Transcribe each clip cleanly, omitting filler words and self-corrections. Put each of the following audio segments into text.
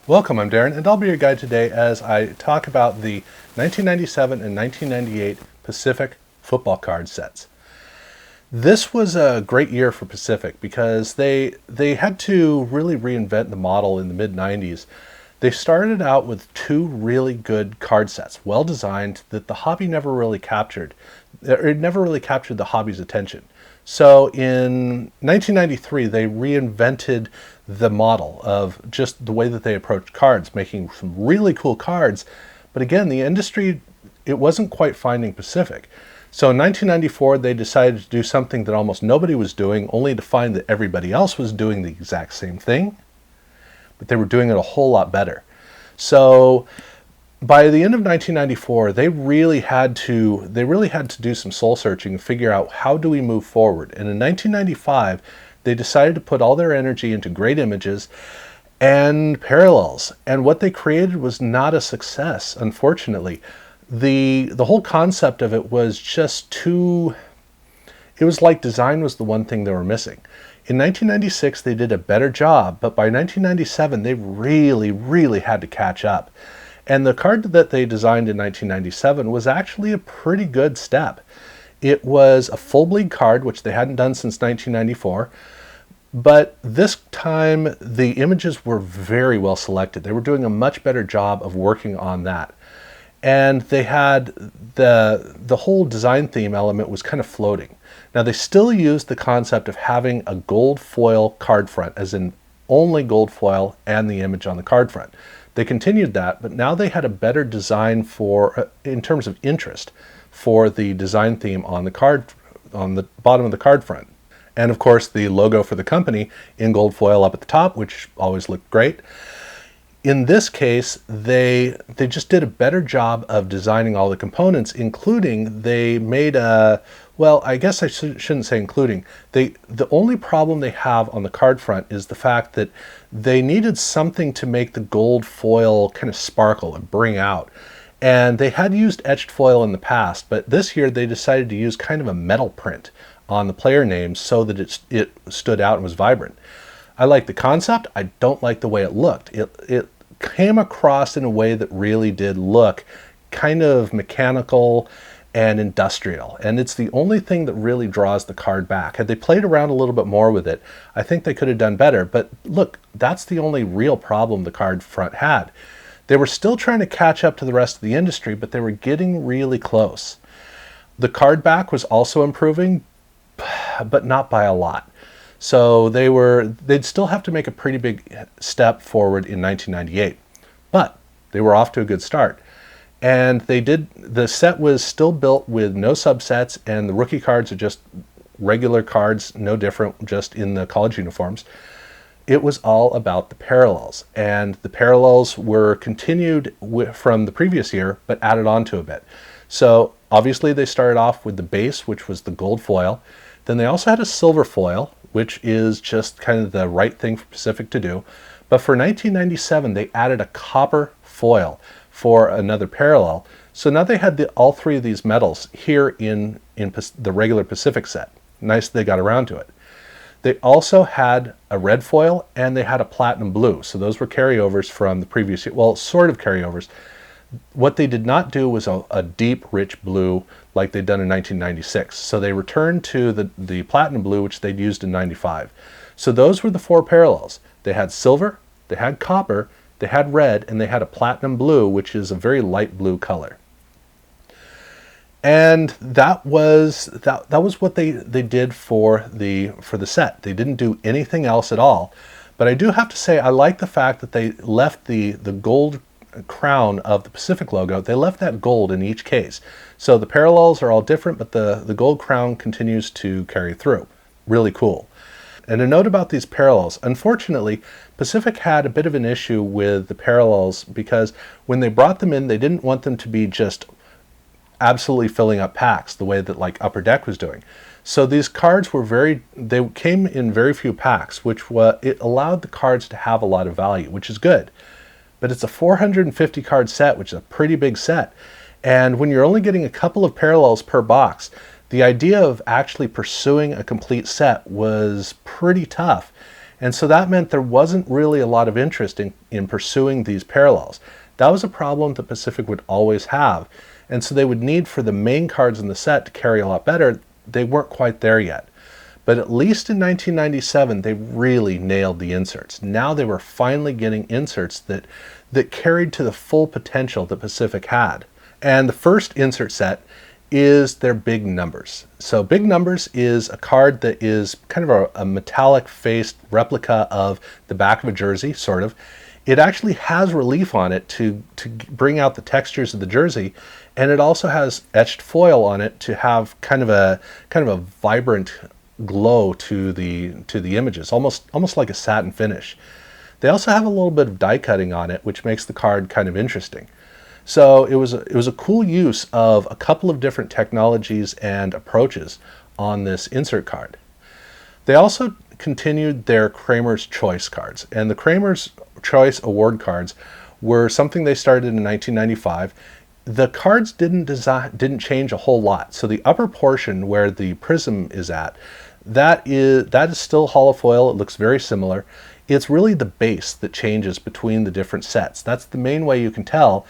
Welcome, I'm Darren, and I'll be your guide today as I talk about the 1997 and 1998 Pacific football card sets. This was a great year for Pacific because they had to really reinvent the model in the mid-90s. They started out with two really good card sets, well designed, that the hobby never really captured. It never really captured the hobby's attention. So in 1993, they reinvented the model of just the way that they approached cards, making some really cool cards. But again, the industry, it wasn't quite finding Pacific. So in 1994, they decided to do something that almost nobody was doing, only to find that everybody else was doing the exact same thing, but they were doing it a whole lot better. So by the end of 1994, they really had to do some soul searching and figure out, how do we move forward? And in 1995, they decided to put all their energy into great images and parallels. And what they created was not a success, unfortunately. The whole concept of it was just too, it was like design was the one thing they were missing. In 1996, they did a better job, but by 1997, they really had to catch up. And the card that they designed in 1997 was actually a pretty good step. It was a full bleed card, which they hadn't done since 1994. But this time, the images were very well selected. They were doing a much better job of working on that. And they had the whole design theme element was kind of floating. Now, they still used the concept of having a gold foil card front, as in only gold foil and the image on the card front. They continued that, but now they had a better design for, in terms of interest, for the design theme on the card, on the bottom of the card front. And of course, the logo for the company in gold foil up at the top, which always looked great. In this case, they just did a better job of designing all the components, including they made a, well, I guess I shouldn't say including. The only problem they have on the card front is the fact that they needed something to make the gold foil kind of sparkle and bring out. And they had used etched foil in the past, but this year they decided to use kind of a metal print on the player names so that it stood out and was vibrant. I like the concept. I don't like the way it looked. It came across in a way that really did look kind of mechanical and industrial. And it's the only thing that really draws the card back. Had they played around a little bit more with it, I think they could have done better. But look, that's the only real problem the card front had. They were still trying to catch up to the rest of the industry, but they were getting really close. The card back was also improving, but not by a lot. So they'd still have to make a pretty big step forward in 1998, but they were off to a good start. And the set was still built with no subsets, and the rookie cards are just regular cards, no different, just in the college uniforms. It was all about the parallels, and the parallels were continued from the previous year, but added on to a bit. So obviously they started off with the base, which was the gold foil. Then they also had a silver foil, which is just kind of the right thing for Pacific to do. But for 1997, they added a copper foil for another parallel. So now they had all three of these metals here in the regular Pacific set. Nice they got around to it. They also had a red foil and they had a platinum blue. So those were carryovers from the previous year. Well, sort of carryovers. What they did not do was a deep, rich blue like they'd done in 1996. So they returned to the platinum blue, which they'd used in 95. So those were the four parallels. They had silver, they had copper, they had red, and they had a platinum blue, which is a very light blue color. And that was what they did for the set. They didn't do anything else at all. But I do have to say, I like the fact that they left the gold crown of the Pacific logo. They left that gold in each case. So the parallels are all different, but the gold crown continues to carry through. Really cool. And a note about these parallels. Unfortunately, Pacific had a bit of an issue with the parallels because when they brought them in, they didn't want them to be just absolutely filling up packs the way that like Upper Deck was doing. So these cards they came in very few packs, it allowed the cards to have a lot of value, which is good. But it's a 450 card set, which is a pretty big set. And when you're only getting a couple of parallels per box, the idea of actually pursuing a complete set was pretty tough. And so that meant there wasn't really a lot of interest in pursuing these parallels. That was a problem that Pacific would always have. And so they would need for the main cards in the set to carry a lot better. They weren't quite there yet. But at least in 1997, they really nailed the inserts. Now they were finally getting inserts that carried to the full potential that Pacific had. And the first insert set is their Big Numbers. So Big Numbers is a card that is kind of a metallic faced replica of the back of a jersey, sort of. It actually has relief on it to bring out the textures of the jersey, and it also has etched foil on it to have kind of a vibrant glow to the images, almost like a satin finish. They also have a little bit of die cutting on it, which makes the card kind of interesting. So it was a cool use of a couple of different technologies and approaches on this insert card. They also continued their Kramer's Choice cards, and the Kramer's Choice award cards were something they started in 1995. The cards didn't change a whole lot. So the upper portion where the prism is at, that is still holofoil. It looks very similar. It's really the base that changes between the different sets. That's the main way you can tell,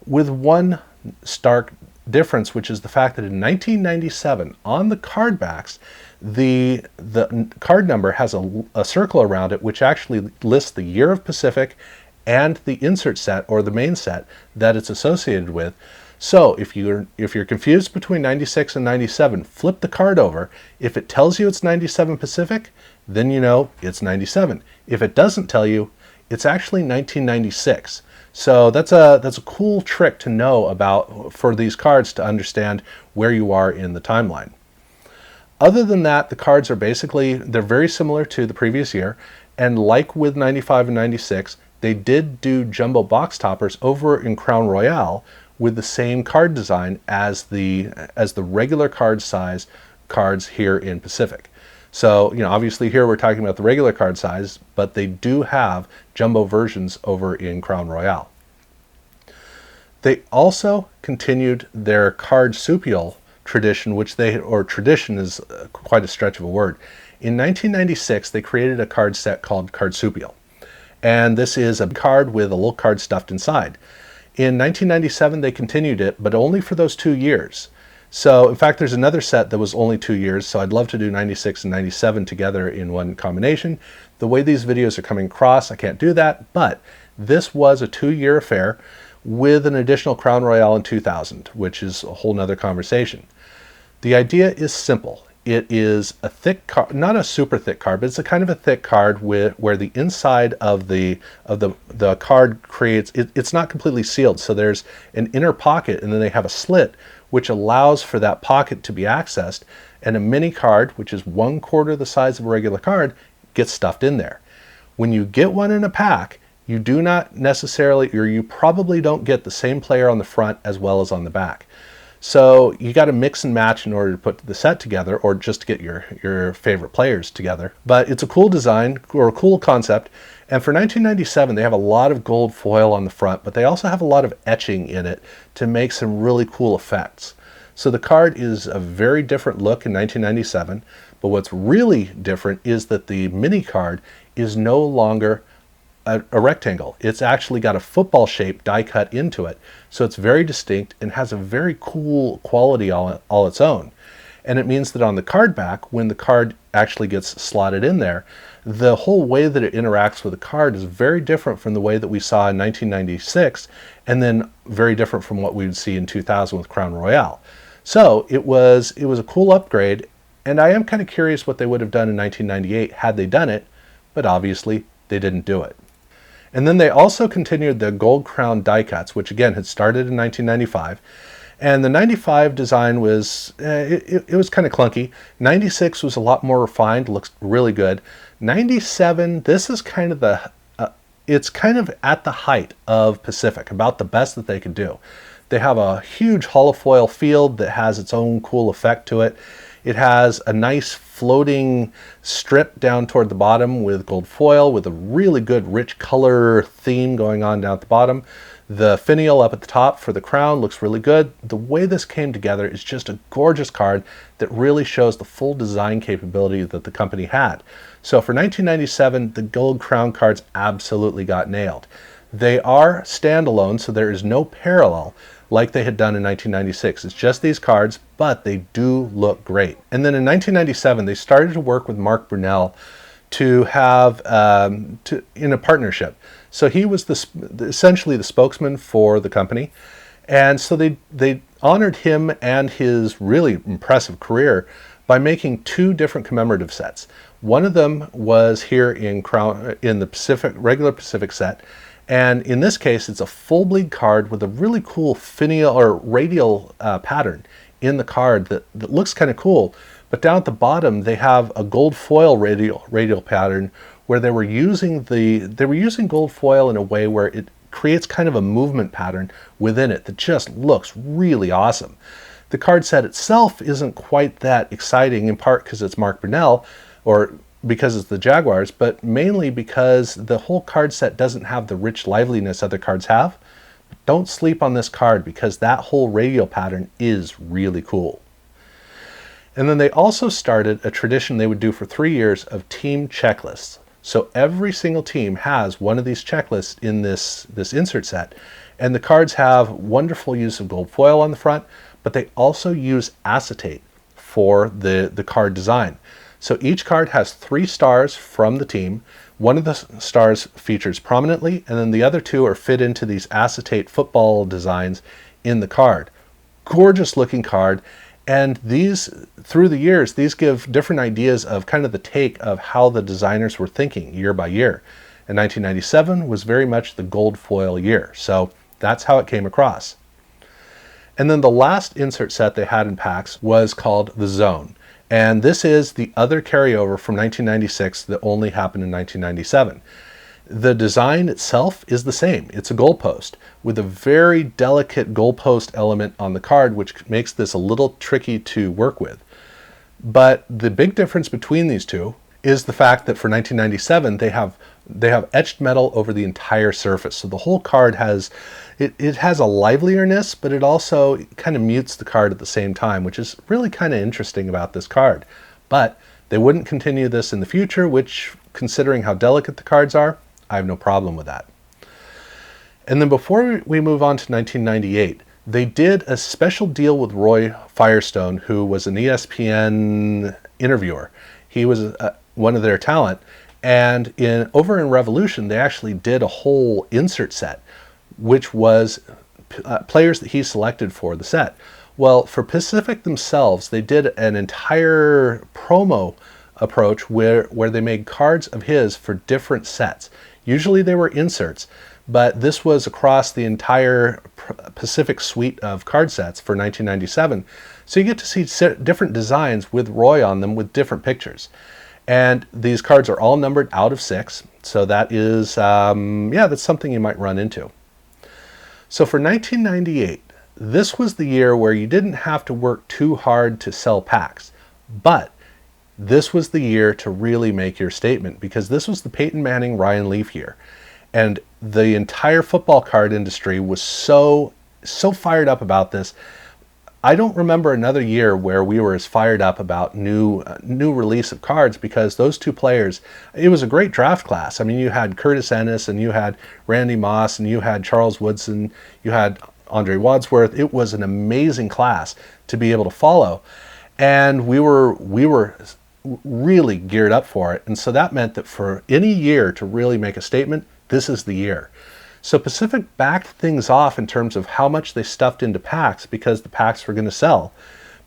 with one stark difference, which is the fact that in 1997, on the card backs, the card number has a circle around it, which actually lists the year of Pacific and the insert set, or the main set, that it's associated with. So if you're confused between 96 and 97, flip the card over. If it tells you it's 97 Pacific, then you know it's 97. If it doesn't tell you, it's actually 1996. So that's a cool trick to know about for these cards, to understand where you are in the timeline. Other than that, the cards are they're very similar to the previous year, and like with 95 and 96, they did do jumbo box toppers over in Crown Royale with the same card design as the regular card size cards here in Pacific. So, obviously here we're talking about the regular card size, but they do have jumbo versions over in Crown Royale. They also continued their Cardsupial tradition, tradition is quite a stretch of a word. In 1996, they created a card set called Cardsupial. And this is a card with a little card stuffed inside. In 1997, they continued it, but only for those 2 years. So, in fact, there's another set that was only 2 years, so I'd love to do 96 and 97 together in one combination. The way these videos are coming across, I can't do that, but this was a 2-year affair with an additional Crown Royale in 2000, which is a whole nother conversation. The idea is simple. It is a thick card, not a super thick card, but it's a kind of a thick card where the inside of the card creates, it's not completely sealed. So there's an inner pocket, and then they have a slit which allows for that pocket to be accessed, and a mini card, which is 1/4 the size of a regular card, gets stuffed in there. When you get one in a pack, you do not necessarily, or you probably don't get the same player on the front as well as on the back. So you got to mix and match in order to put the set together, or just to get your favorite players together. But it's a cool design, or a cool concept. And for 1997, they have a lot of gold foil on the front, but they also have a lot of etching in it to make some really cool effects. So the card is a very different look in 1997, but what's really different is that the mini card is no longer a rectangle. It's actually got a football shape die cut into it, so it's very distinct and has a very cool quality all its own. And it means that on the card back, when the card actually gets slotted in there, the whole way that it interacts with the card is very different from the way that we saw in 1996, and then very different from what we would see in 2000 with Crown Royale. So it was a cool upgrade, and I am kind of curious what they would have done in 1998 had they done it, but obviously they didn't do it. And then they also continued the Gold Crown die cuts, which again had started in 1995. And the 95 design was, it was kind of clunky. 96 was a lot more refined, looks really good. 97, this is kind of it's kind of at the height of Pacific, about the best that they could do. They have a huge holofoil field that has its own cool effect to it. It has a nice floating strip down toward the bottom with gold foil with a really good rich color theme going on down at the bottom. The finial up at the top for the crown looks really good. The way this came together is just a gorgeous card that really shows the full design capability that the company had. So for 1997, the gold crown cards absolutely got nailed. They are standalone, so there is no parallel like they had done in 1996. It's just these cards, but they do look great. And then in 1997, they started to work with Mark Brunell to have in a partnership. So he was essentially the spokesman for the company, and so they honored him and his really impressive career by making two different commemorative sets. One of them was here in the regular Pacific set, and in this case, it's a full bleed card with a really cool finial or radial pattern in the card that looks kind of cool. But down at the bottom, they have a gold foil radial pattern where they were using gold foil in a way where it creates kind of a movement pattern within it that just looks really awesome. The card set itself isn't quite that exciting, in part because it's Mark Brunell, or because it's the Jaguars, but mainly because the whole card set doesn't have the rich liveliness other cards have. But don't sleep on this card because that whole radial pattern is really cool. And then they also started a tradition they would do for 3 years of team checklists. So every single team has one of these checklists in this insert set, and the cards have wonderful use of gold foil on the front, but they also use acetate for the card design. So each card has 3 stars from the team. One of the stars features prominently, and then the other 2 are fit into these acetate football designs in the card. Gorgeous looking card. And these, through the years, these give different ideas of kind of the take of how the designers were thinking year by year. And 1997 was very much the gold foil year. So that's how it came across. And then the last insert set they had in packs was called the Zone. And this is the other carryover from 1996 that only happened in 1997. The design itself is the same. It's a goalpost with a very delicate goalpost element on the card, which makes this a little tricky to work with. But the big difference between these two is the fact that for 1997, they have etched metal over the entire surface. So the whole card has a liveliness, but it also kind of mutes the card at the same time, which is really kind of interesting about this card. But they wouldn't continue this in the future, which, considering how delicate the cards are, I have no problem with that. And then before we move on to 1998, they did a special deal with Roy Firestone, who was an ESPN interviewer. He was one of their talent. And over in Revolution, they actually did a whole insert set, which was players that he selected for the set. Well, for Pacific themselves, they did an entire promo approach where they made cards of his for different sets. Usually they were inserts, but this was across the entire Pacific suite of card sets for 1997. So you get to see different designs with Roy on them with different pictures. And these cards are all numbered out of 6. So that is, that's something you might run into. So for 1998, this was the year where you didn't have to work too hard to sell packs, but this was the year to really make your statement, because this was the Peyton Manning, Ryan Leaf year. And the entire football card industry was so fired up about this. I don't remember another year where we were as fired up about new release of cards, because those two players, it was a great draft class. I mean, you had Curtis Ennis, and you had Randy Moss, and you had Charles Woodson, you had Andre Wadsworth. It was an amazing class to be able to follow. And we were really geared up for it. And so that meant that for any year to really make a statement, this is the year. So Pacific backed things off in terms of how much they stuffed into packs, because the packs were going to sell.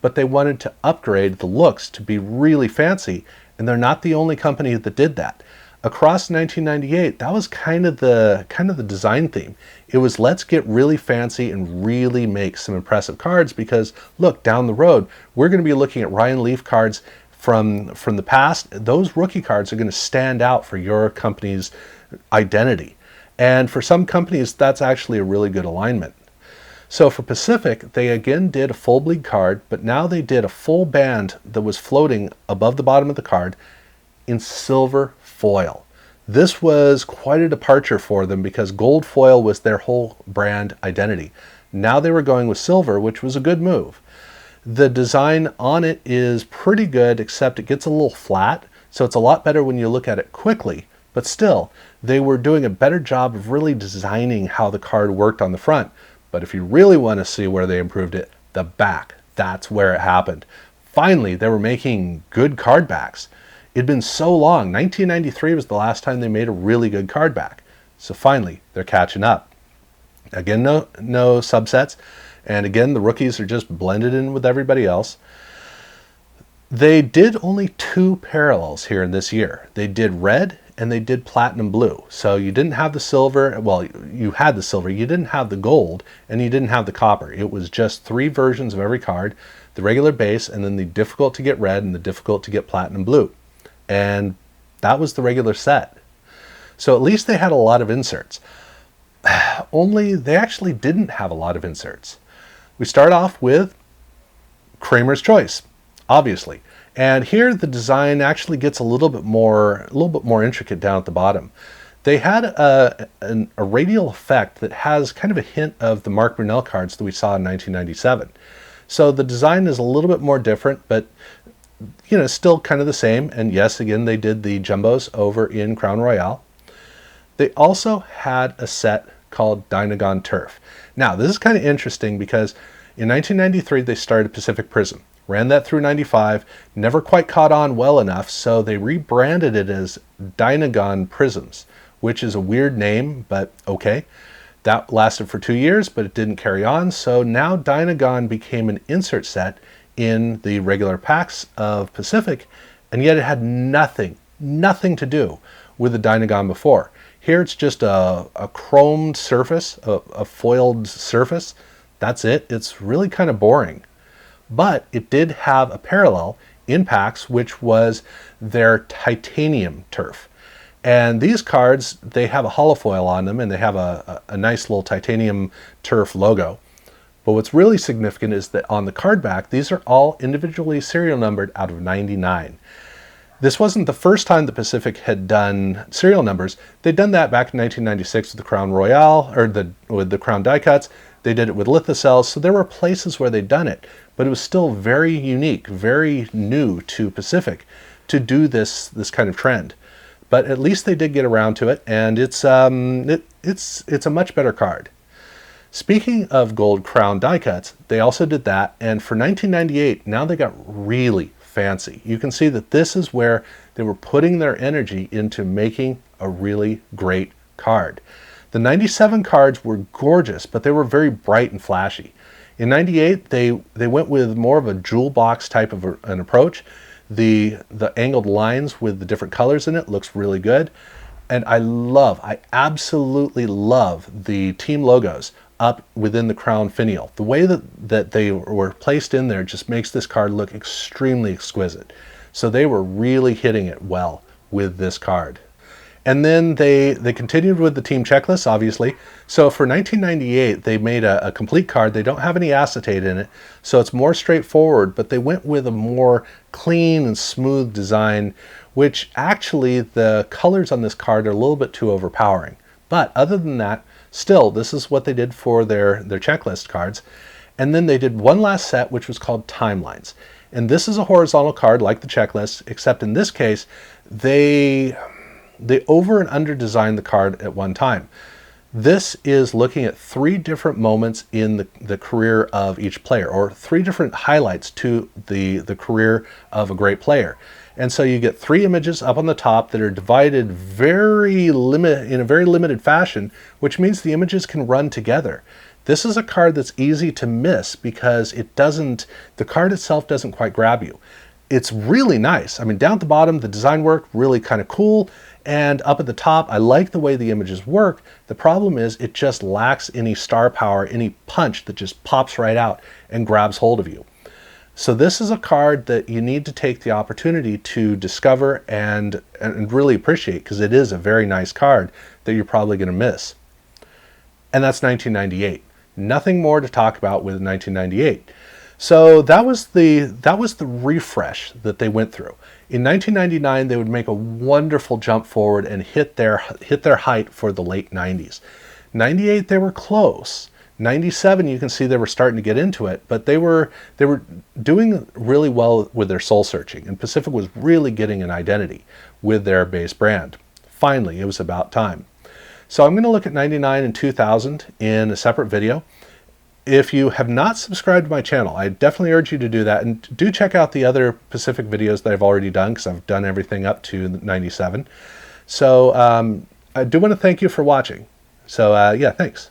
But they wanted to upgrade the looks to be really fancy, and they're not the only company that did that. Across 1998, that was kind of the design theme. It was, let's get really fancy and really make some impressive cards, because look, down the road, we're going to be looking at Ryan Leaf cards from the past. Those rookie cards are going to stand out for your company's identity. And for some companies, that's actually a really good alignment. So for Pacific, they again did a full bleed card, but now they did a full band that was floating above the bottom of the card in silver foil. This was quite a departure for them because gold foil was their whole brand identity. Now they were going with silver, which was a good move. The design on it is pretty good, except it gets a little flat, so it's a lot better when you look at it quickly. But still, they were doing a better job of really designing how the card worked on the front. But if you really want to see where they improved it, the back, that's where it happened. Finally, they were making good card backs. It'd been so long. 1993 was the last time they made a really good card back. So finally, they're catching up. Again, no subsets. And again, the rookies are just blended in with everybody else. They did only 2 parallels here in this year. They did red and they did platinum blue. So you didn't have the silver. Well, you had the silver. You didn't have the gold and you didn't have the copper. It was just 3 versions of every card, the regular base, and then the difficult to get red and the difficult to get platinum blue. And that was the regular set. So at least they had a lot of inserts. Only they actually didn't have a lot of inserts. We start off with Kramer's Choice, obviously. And here the design actually gets a little bit more intricate down at the bottom. They had a radial effect that has kind of a hint of the Mark Brunell cards that we saw in 1997. So the design is a little bit more different, but still kind of the same. And yes, again, they did the jumbos over in Crown Royale. They also had a set called Dynagon Turf. Now, this is kind of interesting because in 1993, they started Pacific Prism. Ran that through 95, never quite caught on well enough, so they rebranded it as Dynagon Prisms, which is a weird name, but okay. That lasted for 2 years, but it didn't carry on, so now Dynagon became an insert set in the regular packs of Pacific, and yet it had nothing to do with the Dynagon before. Here it's just a chromed surface, a foiled surface. That's it. It's really kind of boring. But it did have a parallel in packs, which was their titanium turf. And these cards, they have a holofoil on them, and they have a nice little titanium turf logo. But what's really significant is that on the card back, these are all individually serial numbered out of 99. This wasn't the first time the Pacific had done serial numbers. They'd done that back in 1996 with the Crown Royale, or with the Crown die cuts. They did it with lithocells, so there were places where they'd done it, but it was still very unique, very new to Pacific to do this kind of trend. But at least they did get around to it, and it's a much better card. Speaking of gold Crown die cuts, they also did that, and for 1998, now they got really fancy. You can see that this is where they were putting their energy into making a really great card. The 97 cards were gorgeous, but they were very bright and flashy. In 98, they went with more of a jewel box type of an approach. The angled lines with the different colors in it looks really good. And I absolutely love the team logos up within the Crown finial. The way that they were placed in there just makes this card look extremely exquisite. So they were really hitting it well with this card. And then they continued with the team checklist, obviously. So for 1998, they made a complete card. They don't have any acetate in it, so it's more straightforward, but they went with a more clean and smooth design, which actually the colors on this card are a little bit too overpowering. But other than that, still, this is what they did for their checklist cards. And then they did one last set, which was called Timelines. And this is a horizontal card like the checklist, except in this case, they over and under designed the card at one time. This is looking at 3 different moments in the career of each player, or 3 different highlights to the career of a great player. And so you get 3 images up on the top that are divided in a very limited fashion, which means the images can run together. This is a card that's easy to miss because the card itself doesn't quite grab you. It's really nice. I mean, down at the bottom, the design work, really kind of cool. And up at the top, I like the way the images work. The problem is it just lacks any star power, any punch that just pops right out and grabs hold of you. So this is a card that you need to take the opportunity to discover and really appreciate, because it is a very nice card that you're probably going to miss. And that's 1998. Nothing more to talk about with 1998. So that was the refresh that they went through. In 1999, they would make a wonderful jump forward and hit their height for the late 90s. 98, they were close. 97, you can see they were starting to get into it, but they were doing really well with their soul searching, and Pacific was really getting an identity with their base brand. Finally, it was about time. So I'm going to look at 99 and 2000 in a separate video. If you have not subscribed to my channel, I definitely urge you to do that, and do check out the other Pacific videos that I've already done, because I've done everything up to 97. So I do want to thank you for watching. So yeah, thanks.